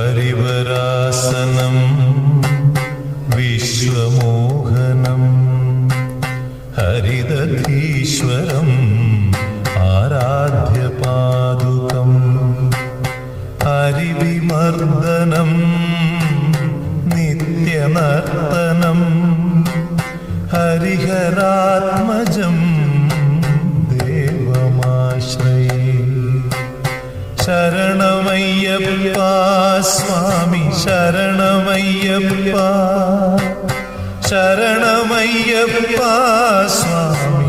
ഹരിവരാസനം വിശ്വമോഹനം ഹരിദധീശ്വരം ആരാധ്യപാദുകം ഹരിവിമർദ്ദനം നിത്യനർത്തനം ഹരിഹരാത്മജം ദേവമാശ്രയേ. ശരണമയ്യപ്പ സ്വാമി ശരണമയ്യപ്പ, ശരണമയ്യപ്പ സ്വാമി